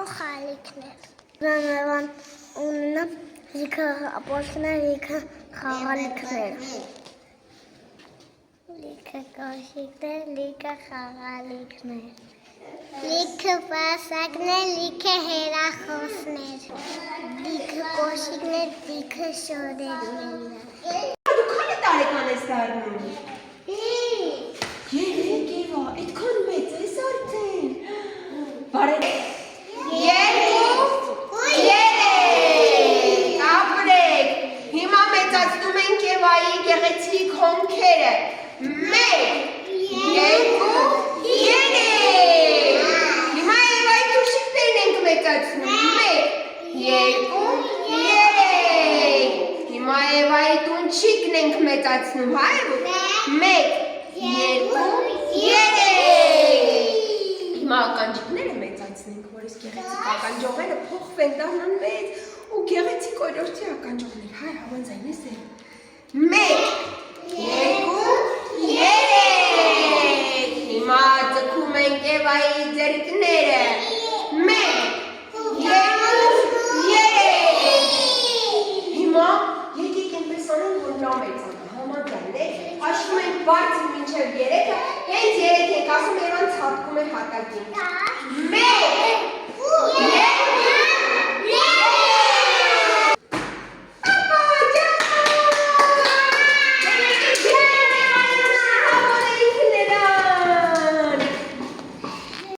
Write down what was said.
խալիքներ։ Րանավան ունենա լիքը ապոսկներ, լիքը խաղալիքներ։ Լիքը կոշիկներ, լիքը խաղալիքներ։ Լիքը պասակներ, լիքը հերախոսներ։ Լիքը կոշիկներ, լիքը շորերներ։ Դու քանի տարեկան ես դառնում։ Երեք Եվա, այդքան մեծ ես արդեն։ Բարև։ 2 3 ապրեք։ Հիմա մեծացնում ենք Եվայի գեղեցիկ հոնքերը։ 1 2 3 Հիմա Եվայի թուշիկներն ենք մեծացնում։ 1 2 3 Հիմա Եվայի տունչիկն ենք մեծացնում, հա՞։ 1 2 3 Հիմա ականջիկները մեծացնենք, որ այս գեղեցիկ ականջողերը փոխվեն դառնան մեծ ու գեղեցիկ օրորտի ականջողներ, հայ հավանց այն ես է։ 1 2 3 Հիմա ձգում ենք Եվայի ձեռքները։